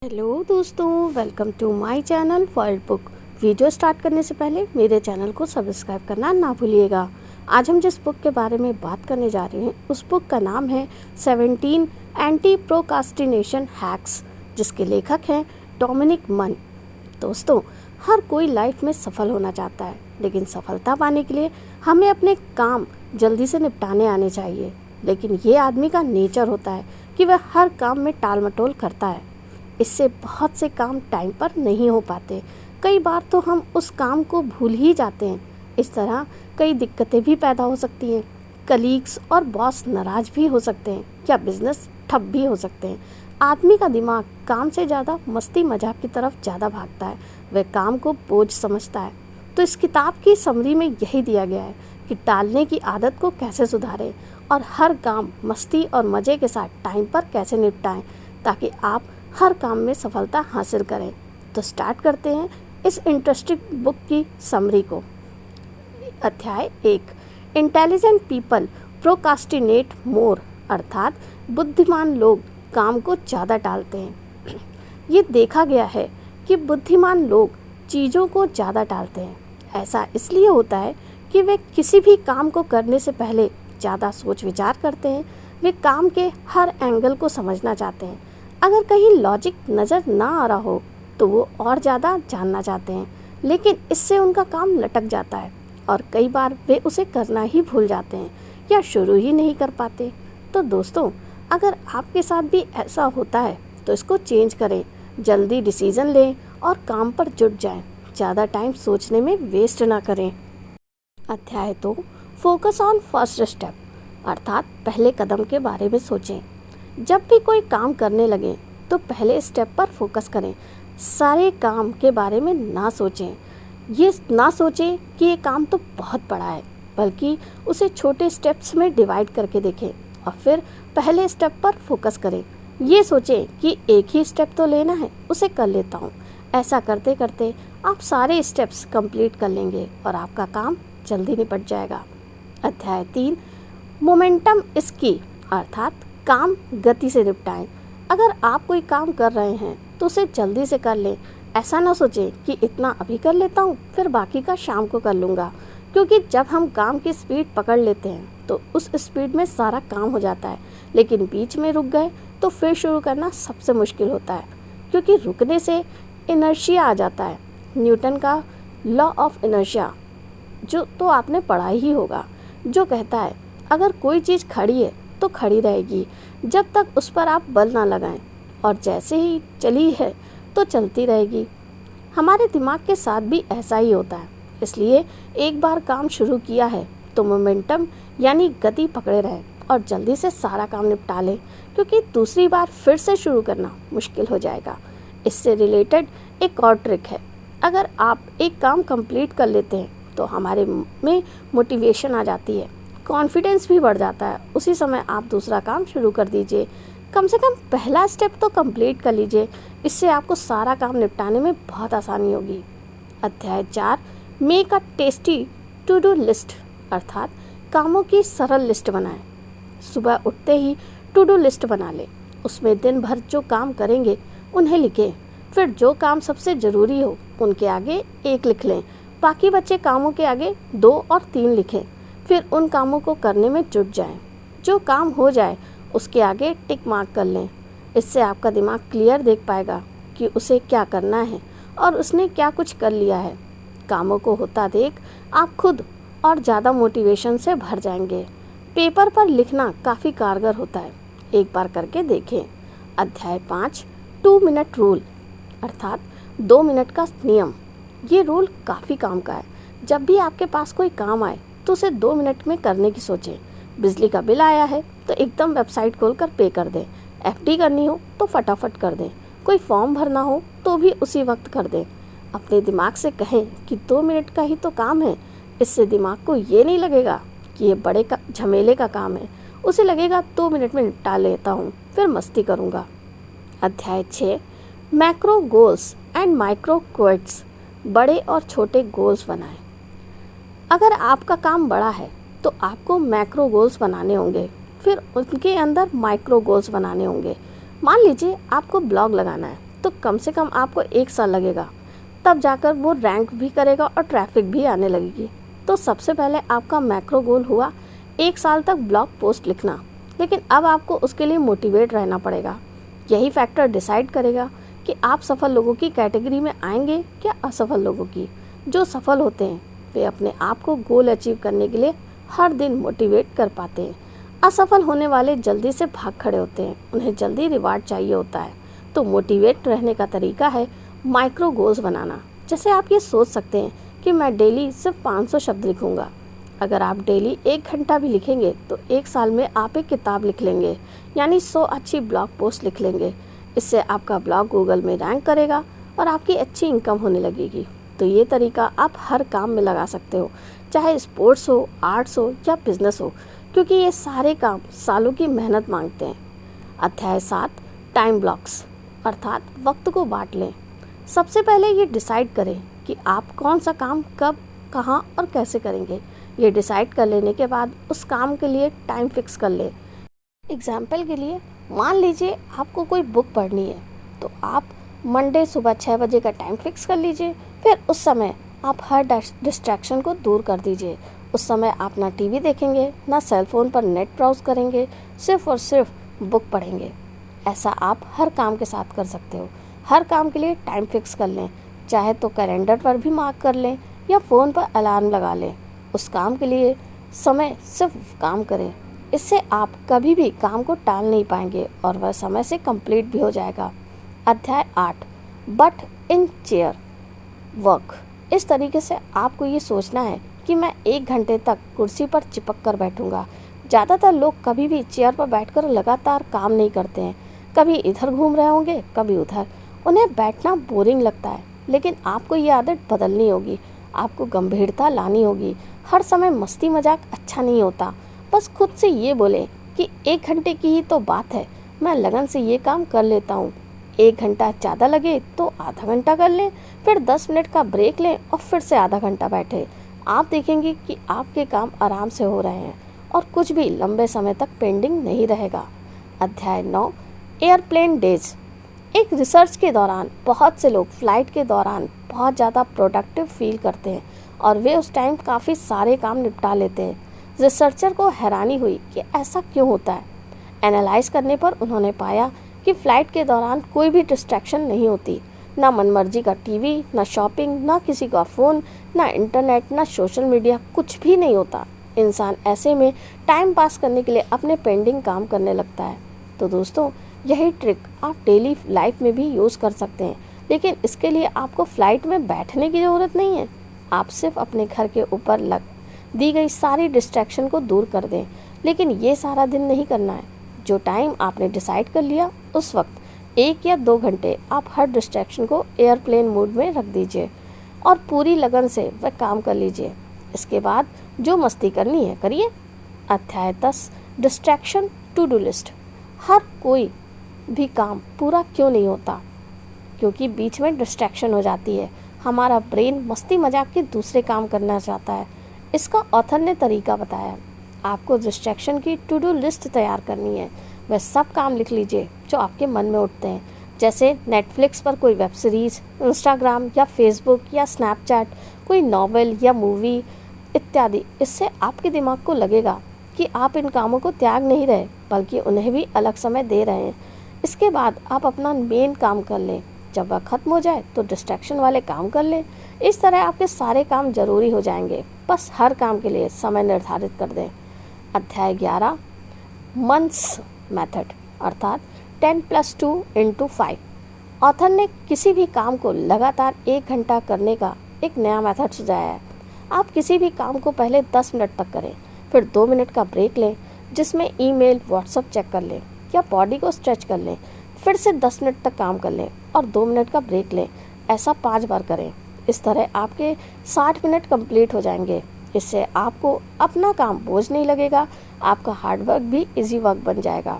Hello दोस्तों, welcome to my channel world book. Video start करने से पहले मेरे चैनल को सब्सक्राइब करना ना भूलिएगा। आज हम जिस बुक के बारे में बात करने जा रहे हैं उस बुक का नाम है 17 एंटी प्रोकास्टिनेशन हैक्स, जिसके लेखक हैं डोमिनिक मन। दोस्तों, हर कोई लाइफ में सफल होना चाहता है, लेकिन सफलता पाने के लिए हमें अपने काम जल्दी से निपटाने आने चाहिए। लेकिन ये आदमी का नेचर होता है कि वह हर काम में टाल मटोल करता है। इससे बहुत से काम टाइम पर नहीं हो पाते। कई बार तो हम उस काम को भूल ही जाते हैं। इस तरह कई दिक्कतें भी पैदा हो सकती हैं। कलीग्स और बॉस नाराज़ भी हो सकते हैं या बिजनेस ठप भी हो सकते हैं। आदमी का दिमाग काम से ज़्यादा मस्ती मजाक की तरफ ज़्यादा भागता है। वह काम को बोझ समझता है। तो इस किताब की समरी में यही दिया गया है कि टालने की आदत को कैसे सुधारें और हर काम मस्ती और मज़े के साथ टाइम पर कैसे निपटाएं, ताकि आप हर काम में सफलता हासिल करें। तो स्टार्ट करते हैं इस इंटरेस्टिंग बुक की समरी को। अध्याय 1, इंटेलिजेंट पीपल प्रोकास्टिनेट मोर, अर्थात बुद्धिमान लोग काम को ज़्यादा टालते हैं। ये देखा गया है कि बुद्धिमान लोग चीज़ों को ज़्यादा टालते हैं। ऐसा इसलिए होता है कि वे किसी भी काम को करने से पहले ज़्यादा सोच विचार करते हैं। वे काम के हर एंगल को समझना चाहते हैं। अगर कहीं लॉजिक नज़र ना आ रहा हो तो वो और ज़्यादा जानना चाहते हैं, लेकिन इससे उनका काम लटक जाता है और कई बार वे उसे करना ही भूल जाते हैं या शुरू ही नहीं कर पाते। तो दोस्तों, अगर आपके साथ भी ऐसा होता है तो इसको चेंज करें, जल्दी डिसीज़न लें और काम पर जुट जाएं। ज़्यादा टाइम सोचने में वेस्ट ना करें। अध्याय 2, फोकस ऑन फर्स्ट स्टेप, अर्थात पहले कदम के बारे में सोचें। जब भी कोई काम करने लगे तो पहले स्टेप पर फोकस करें। सारे काम के बारे में ना सोचें। ये ना सोचें कि ये काम तो बहुत बड़ा है, बल्कि उसे छोटे स्टेप्स में डिवाइड करके देखें और फिर पहले स्टेप पर फोकस करें। ये सोचें कि एक ही स्टेप तो लेना है, उसे कर लेता हूँ। ऐसा करते करते आप सारे स्टेप्स कंप्लीट कर लेंगे और आपका काम जल्दी निपट जाएगा। अध्याय 3, मोमेंटम इज की, अर्थात काम गति से निपटाएं। अगर आप कोई काम कर रहे हैं तो उसे जल्दी से कर लें। ऐसा ना सोचें कि इतना अभी कर लेता हूँ फिर बाकी का शाम को कर लूँगा, क्योंकि जब हम काम की स्पीड पकड़ लेते हैं तो उस स्पीड में सारा काम हो जाता है, लेकिन बीच में रुक गए तो फिर शुरू करना सबसे मुश्किल होता है, क्योंकि रुकने से इनर्शिया आ जाता है। न्यूटन का लॉ ऑफ इनर्शिया जो तो आपने पढ़ा ही होगा, जो कहता है अगर कोई चीज़ खड़ी है तो खड़ी रहेगी जब तक उस पर आप बल ना लगाएं, और जैसे ही चली है तो चलती रहेगी। हमारे दिमाग के साथ भी ऐसा ही होता है। इसलिए एक बार काम शुरू किया है तो मोमेंटम यानी गति पकड़े रहें और जल्दी से सारा काम निपटा लें, क्योंकि दूसरी बार फिर से शुरू करना मुश्किल हो जाएगा। इससे रिलेटेड एक और ट्रिक है। अगर आप एक काम कंप्लीट कर लेते हैं तो हमारे में मोटिवेशन आ जाती है, कॉन्फिडेंस भी बढ़ जाता है। उसी समय आप दूसरा काम शुरू कर दीजिए। कम से कम पहला स्टेप तो कंप्लीट कर लीजिए। इससे आपको सारा काम निपटाने में बहुत आसानी होगी। अध्याय 4, make a tasty to do list, अर्थात कामों की सरल लिस्ट बनाएं। सुबह उठते ही टू डू लिस्ट बना लें। उसमें दिन भर जो काम करेंगे उन्हें लिखें। फिर जो काम सबसे ज़रूरी हो उनके आगे 1 लिख लें। बाकी बचे कामों के आगे 2 और 3 लिखें। फिर उन कामों को करने में जुट जाएं। जो काम हो जाए उसके आगे टिक मार्क कर लें। इससे आपका दिमाग क्लियर देख पाएगा कि उसे क्या करना है और उसने क्या कुछ कर लिया है। कामों को होता देख आप खुद और ज़्यादा मोटिवेशन से भर जाएंगे। पेपर पर लिखना काफ़ी कारगर होता है, एक बार करके देखें। अध्याय 5, 2 मिनट रूल, अर्थात 2 मिनट का नियम। ये रूल काफ़ी काम का है। जब भी आपके पास कोई काम आए तो उसे 2 मिनट में करने की सोचें। बिजली का बिल आया है तो एकदम वेबसाइट खोलकर पे कर दें। एफडी करनी हो तो फटाफट कर दें। कोई फॉर्म भरना हो तो भी उसी वक्त कर दें। अपने दिमाग से कहें कि 2 मिनट का ही तो काम है। इससे दिमाग को ये नहीं लगेगा कि ये बड़े का झमेले का काम है। उसे लगेगा 2 मिनट में निपटा लेता हूँ, फिर मस्ती करूँगा। अध्याय 6, macro goals and micro quits, बड़े और छोटे गोल्स बनाएं। अगर आपका काम बड़ा है तो आपको मैक्रो गोल्स बनाने होंगे, फिर उनके अंदर माइक्रो गोल्स बनाने होंगे। मान लीजिए आपको ब्लॉग लगाना है तो कम से कम आपको 1 साल लगेगा, तब जाकर वो रैंक भी करेगा और ट्रैफिक भी आने लगेगी। तो सबसे पहले आपका मैक्रो गोल हुआ 1 साल तक ब्लॉग पोस्ट लिखना, लेकिन अब आपको उसके लिए मोटिवेट रहना पड़ेगा। यही फैक्टर डिसाइड करेगा कि आप सफल लोगों की कैटेगरी में आएंगे या असफल लोगों की। जो सफल होते हैं वे अपने आप को गोल अचीव करने के लिए हर दिन मोटिवेट कर पाते हैं। असफल होने वाले जल्दी से भाग खड़े होते हैं, उन्हें जल्दी रिवार्ड चाहिए होता है। तो मोटिवेट रहने का तरीका है माइक्रो गोल्स बनाना। जैसे आप ये सोच सकते हैं कि मैं डेली सिर्फ 500 शब्द लिखूंगा। अगर आप डेली 1 घंटा भी लिखेंगे तो 1 साल में आप एक किताब लिख लेंगे, यानी 100 अच्छी ब्लॉग पोस्ट लिख लेंगे। इससे आपका ब्लॉग गूगल में रैंक करेगा और आपकी अच्छी इनकम होने लगेगी। तो ये तरीका आप हर काम में लगा सकते हो, चाहे स्पोर्ट्स हो, आर्ट्स हो या बिजनेस हो, क्योंकि ये सारे काम सालों की मेहनत मांगते हैं। अध्याय 7, टाइम ब्लॉक्स, अर्थात वक्त को बांट लें। सबसे पहले ये डिसाइड करें कि आप कौन सा काम कब, कहाँ और कैसे करेंगे। ये डिसाइड कर लेने के बाद उस काम के लिए टाइम फिक्स कर लें। एग्जाम्पल के लिए मान लीजिए आपको कोई बुक पढ़नी है, तो आप मंडे सुबह 6 बजे का टाइम फिक्स कर लीजिए। फिर उस समय आप हर डिस्ट्रैक्शन को दूर कर दीजिए। उस समय आप ना टीवी देखेंगे, ना सेल फोन पर नेट ब्राउज करेंगे, सिर्फ और सिर्फ बुक पढ़ेंगे। ऐसा आप हर काम के साथ कर सकते हो। हर काम के लिए टाइम फिक्स कर लें, चाहे तो कैलेंडर पर भी मार्क कर लें या फ़ोन पर अलार्म लगा लें। उस काम के लिए समय सिर्फ काम करें। इससे आप कभी भी काम को टाल नहीं पाएंगे और वह समय से कंप्लीट भी हो जाएगा। अध्याय 8, बट इन चेयर वर्क। इस तरीके से आपको ये सोचना है कि मैं 1 घंटे तक कुर्सी पर चिपक कर बैठूंगा। ज़्यादातर लोग कभी भी चेयर पर बैठकर लगातार काम नहीं करते हैं, कभी इधर घूम रहे होंगे, कभी उधर। उन्हें बैठना बोरिंग लगता है, लेकिन आपको ये आदत बदलनी होगी। आपको गंभीरता लानी होगी। हर समय मस्ती मजाक अच्छा नहीं होता। बस खुद से ये बोले कि 1 घंटे की ही तो बात है, मैं लगन से ये काम कर लेता हूँ। 1 घंटा ज़्यादा लगे तो आधा घंटा कर लें, फिर 10 मिनट का ब्रेक लें और फिर से आधा घंटा बैठे। आप देखेंगे कि आपके काम आराम से हो रहे हैं और कुछ भी लंबे समय तक पेंडिंग नहीं रहेगा। अध्याय 9, एयरप्लेन डेज। एक रिसर्च के दौरान बहुत से लोग फ्लाइट के दौरान बहुत ज़्यादा प्रोडक्टिव फील करते हैं और वे उस टाइम काफ़ी सारे काम निपटा लेते हैं। रिसर्चर को हैरानी हुई कि ऐसा क्यों होता है। एनालाइज करने पर उन्होंने पाया कि फ़्लाइट के दौरान कोई भी डिस्ट्रैक्शन नहीं होती, ना मनमर्जी का टीवी, ना शॉपिंग, ना किसी का फ़ोन, ना इंटरनेट, ना सोशल मीडिया, कुछ भी नहीं होता। इंसान ऐसे में टाइम पास करने के लिए अपने पेंडिंग काम करने लगता है। तो दोस्तों, यही ट्रिक आप डेली लाइफ में भी यूज़ कर सकते हैं, लेकिन इसके लिए आपको फ़्लाइट में बैठने की ज़रूरत नहीं है। आप सिर्फ अपने घर के ऊपर दी गई सारी डिस्ट्रैक्शन को दूर कर दें, लेकिन ये सारा दिन नहीं करना है। जो टाइम आपने डिसाइड कर लिया, उस वक्त 1 या 2 घंटे आप हर डिस्ट्रैक्शन को एयरप्लेन मोड में रख दीजिए और पूरी लगन से वह काम कर लीजिए। इसके बाद जो मस्ती करनी है करिए। अध्याय 10, डिस्ट्रैक्शन टू डू लिस्ट। हर कोई भी काम पूरा क्यों नहीं होता? क्योंकि बीच में डिस्ट्रैक्शन हो जाती है। हमारा ब्रेन मस्ती मजाक के दूसरे काम करना चाहता है। इसका ऑथर ने तरीका बताया। आपको डिस्ट्रैक्शन की टू डू लिस्ट तैयार करनी है। वह सब काम लिख लीजिए जो आपके मन में उठते हैं, जैसे नेटफ्लिक्स पर कोई वेब सीरीज़, इंस्टाग्राम या फेसबुक या स्नैपचैट, कोई नॉवेल या मूवी इत्यादि। इससे आपके दिमाग को लगेगा कि आप इन कामों को त्याग नहीं रहे, बल्कि उन्हें भी अलग समय दे रहे हैं। इसके बाद आप अपना मेन काम कर लें। जब वह ख़त्म हो जाए तो डिस्ट्रैक्शन वाले काम कर लें। इस तरह आपके सारे काम ज़रूरी हो जाएंगे। बस हर काम के लिए समय निर्धारित कर दें। अध्याय 11, मंथ्स मेथड, अर्थात 10+2 × 5। ऑथर ने किसी भी काम को लगातार 1 घंटा करने का एक नया मेथड सुझाया है। आप किसी भी काम को पहले 10 मिनट तक करें, फिर 2 मिनट का ब्रेक लें जिसमें ईमेल, व्हाट्सएप चेक कर लें या बॉडी को स्ट्रेच कर लें, फिर से 10 मिनट तक काम कर लें और 2 मिनट का ब्रेक लें। ऐसा 5 बार करें। इस तरह आपके 60 मिनट कंप्लीट हो जाएंगे। इससे आपको अपना काम बोझ नहीं लगेगा, आपका हार्डवर्क भी इजी वर्क बन जाएगा।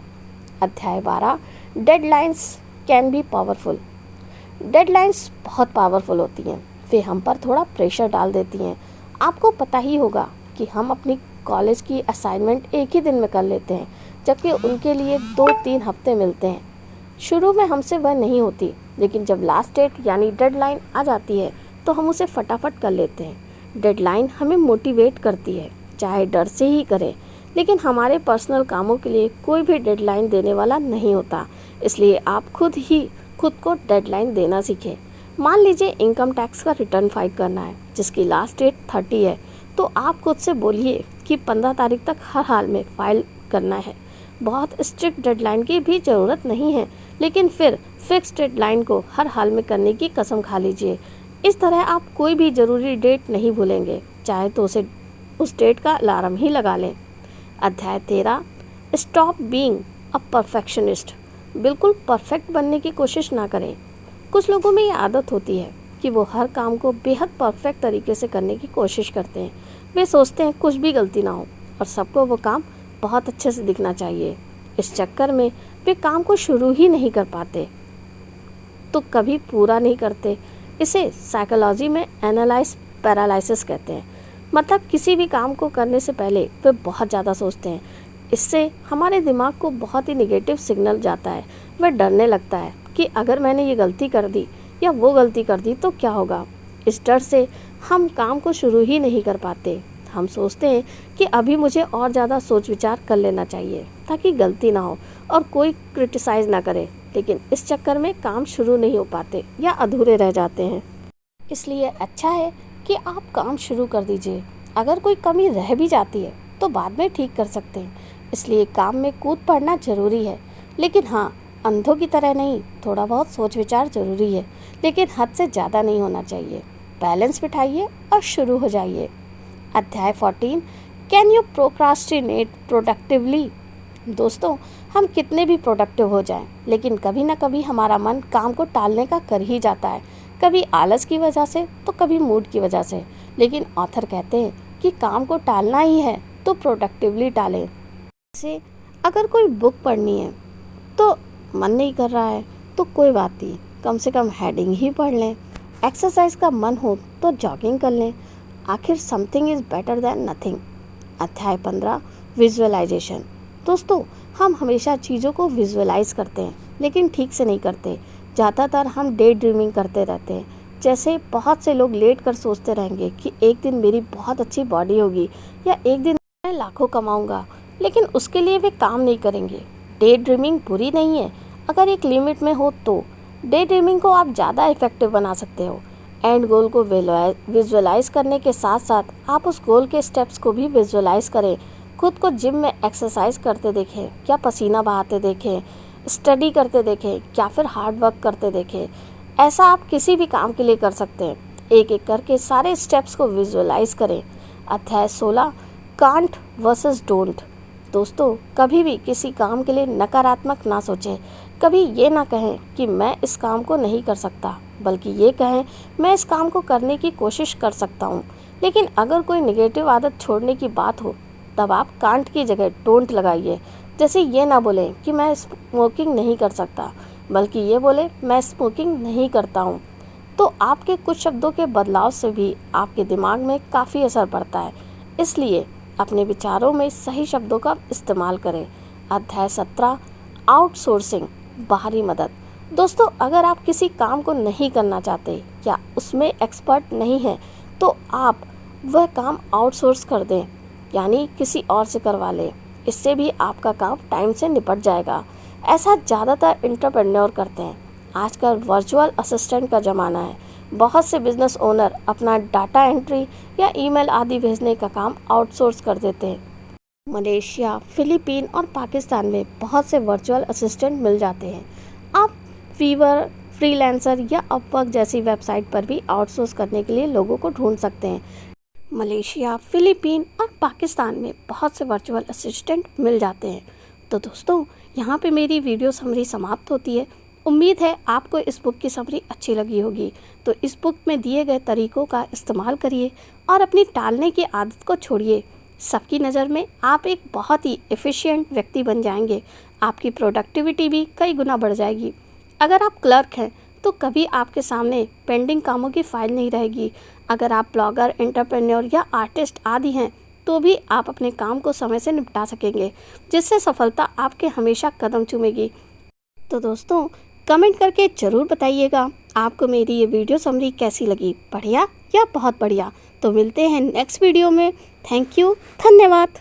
अध्याय 12, deadlines can be powerful. Deadlines बहुत पावरफुल होती हैं। वे हम पर थोड़ा प्रेशर डाल देती हैं। आपको पता ही होगा कि हम अपनी कॉलेज की असाइनमेंट एक ही दिन में कर लेते हैं, जबकि उनके लिए 2-3 हफ्ते मिलते हैं। शुरू में हमसे वह नहीं होती, लेकिन जब लास्ट डेट यानी डेडलाइन आ जाती है तो हम उसे फटाफट कर लेते हैं। डेडलाइन हमें मोटिवेट करती है, चाहे डर से ही करें, लेकिन हमारे पर्सनल कामों के लिए कोई भी डेडलाइन देने वाला नहीं होता। इसलिए आप खुद को डेडलाइन देना सीखें। मान लीजिए इनकम टैक्स का रिटर्न फाइल करना है जिसकी लास्ट डेट 30 है, तो आप खुद से बोलिए कि 15 तारीख तक हर हाल में फाइल करना है। बहुत स्ट्रिक्ट डेडलाइन की भी ज़रूरत नहीं है, लेकिन फिर फिक्स डेडलाइन को हर हाल में करने की कसम खा लीजिए। इस तरह आप कोई भी ज़रूरी डेट नहीं भूलेंगे, चाहे तो उस डेट का अलार्म ही लगा लें। अध्याय 13, स्टॉप बीइंग अ परफेक्शनिस्ट। बिल्कुल परफेक्ट बनने की कोशिश ना करें। कुछ लोगों में ये आदत होती है कि वो हर काम को बेहद परफेक्ट तरीके से करने की कोशिश करते हैं। वे सोचते हैं कुछ भी गलती ना हो और सबको वो काम बहुत अच्छे से दिखना चाहिए। इस चक्कर में वे काम को शुरू ही नहीं कर पाते तो कभी पूरा नहीं करते। इसे साइकोलॉजी में एनालाइज पैरालिसिस कहते हैं। मतलब किसी भी काम को करने से पहले वे बहुत ज़्यादा सोचते हैं। इससे हमारे दिमाग को बहुत ही निगेटिव सिग्नल जाता है। वह डरने लगता है कि अगर मैंने ये गलती कर दी या वो गलती कर दी तो क्या होगा। इस डर से हम काम को शुरू ही नहीं कर पाते। हम सोचते हैं कि अभी मुझे और ज़्यादा सोच विचार कर लेना चाहिए ताकि गलती ना हो और कोई क्रिटिसाइज़ ना करे, लेकिन इस चक्कर में काम शुरू नहीं हो पाते या अधूरे रह जाते हैं। इसलिए अच्छा है कि आप काम शुरू कर दीजिए। अगर कोई कमी रह भी जाती है तो बाद में ठीक कर सकते हैं। इसलिए काम में कूद पड़ना ज़रूरी है, लेकिन हाँ, अंधों की तरह नहीं। थोड़ा बहुत सोच विचार ज़रूरी है, लेकिन हद से ज़्यादा नहीं होना चाहिए। बैलेंस बिठाइए और शुरू हो जाइए। अध्याय 14, कैन यू प्रोक्रास्टिनेट प्रोडक्टिवली। दोस्तों, हम कितने भी प्रोडक्टिव हो जाएं, लेकिन कभी ना कभी हमारा मन काम को टालने का कर ही जाता है। कभी आलस की वजह से तो कभी मूड की वजह से। लेकिन ऑथर कहते हैं कि काम को टालना ही है तो प्रोडक्टिवली टालें। जैसे अगर कोई बुक पढ़नी है तो मन नहीं कर रहा है तो कोई बात नहीं, कम से कम हेडिंग ही पढ़ लें। एक्सरसाइज का मन हो तो जॉगिंग कर लें। आखिर something is better than nothing. अध्याय 15, विजुअलाइजेशन। दोस्तों, हम हमेशा चीज़ों को विजुअलाइज करते हैं, लेकिन ठीक से नहीं करते। ज़्यादातर हम डे ड्रीमिंग करते रहते हैं। जैसे बहुत से लोग लेट कर सोचते रहेंगे कि एक दिन मेरी बहुत अच्छी बॉडी होगी या एक दिन मैं लाखों कमाऊंगा, लेकिन उसके लिए वे काम नहीं करेंगे। डे ड्रीमिंग बुरी नहीं है अगर एक लिमिट में हो तो। डे ड्रीमिंग को आप ज़्यादा इफेक्टिव बना सकते हो। एंड गोल को विजुअलाइज करने के साथ साथ आप उस गोल के स्टेप्स को भी विजुअलाइज करें। खुद को जिम में एक्सरसाइज करते देखें, क्या पसीना बहाते देखें, स्टडी करते देखें, क्या फिर हार्ड वर्क करते देखें। ऐसा आप किसी भी काम के लिए कर सकते हैं। एक एक करके सारे स्टेप्स को विजुअलाइज करें। अध्याय 16, कांट वर्सेस डोंट। दोस्तों, कभी भी किसी काम के लिए नकारात्मक ना सोचें। कभी ये ना कहें कि मैं इस काम को नहीं कर सकता, बल्कि ये कहें मैं इस काम को करने की कोशिश कर सकता हूँ। लेकिन अगर कोई नेगेटिव आदत छोड़ने की बात हो तब आप कांट की जगह डोंट लगाइए। जैसे ये ना बोलें कि मैं स्मोकिंग नहीं कर सकता, बल्कि ये बोले मैं स्मोकिंग नहीं करता हूँ। तो आपके कुछ शब्दों के बदलाव से भी आपके दिमाग में काफ़ी असर पड़ता है। इसलिए अपने विचारों में सही शब्दों का इस्तेमाल करें। अध्याय 17, आउटसोर्सिंग, बाहरी मदद। दोस्तों, अगर आप किसी काम को नहीं करना चाहते या उसमें एक्सपर्ट नहीं हैं तो आप वह काम आउटसोर्स कर दें, यानी किसी और से करवा लें। इससे भी आपका काम टाइम से निपट जाएगा। ऐसा ज़्यादातर एंटरप्रेन्योर करते हैं। आजकल वर्चुअल असिस्टेंट का ज़माना है। बहुत से बिजनेस ओनर अपना डाटा एंट्री या ईमेल आदि भेजने का काम आउटसोर्स कर देते हैं। मलेशिया, फिलीपीन और पाकिस्तान में बहुत से वर्चुअल असिस्टेंट मिल जाते हैं। आप फीवर, फ्रीलांसर या अपवर्क जैसी वेबसाइट पर भी आउटसोर्स करने के लिए लोगों को ढूंढ सकते हैं। मलेशिया, फिलीपीन और पाकिस्तान में बहुत से वर्चुअल असिस्टेंट मिल जाते हैं। तो दोस्तों, यहाँ पे मेरी वीडियो समरी समाप्त होती है। उम्मीद है आपको इस बुक की समरी अच्छी लगी होगी। तो इस बुक में दिए गए तरीकों का इस्तेमाल करिए और अपनी टालने की आदत को छोड़िए। सबकी नज़र में आप एक बहुत ही एफिशिएंट व्यक्ति बन जाएंगे। आपकी प्रोडक्टिविटी भी कई गुना बढ़ जाएगी। अगर आप क्लर्क हैं तो कभी आपके सामने पेंडिंग कामों की फाइल नहीं रहेगी। अगर आप ब्लॉगर, एंटरप्रेन्योर या आर्टिस्ट आदि हैं तो भी आप अपने काम को समय से निपटा सकेंगे, जिससे सफलता आपके हमेशा कदम चूमेगी। तो दोस्तों कमेंट करके ज़रूर बताइएगा आपको मेरी ये वीडियो समरी कैसी लगी, बढ़िया या बहुत बढ़िया। तो मिलते हैं नेक्स्ट वीडियो में। थैंक यू, धन्यवाद।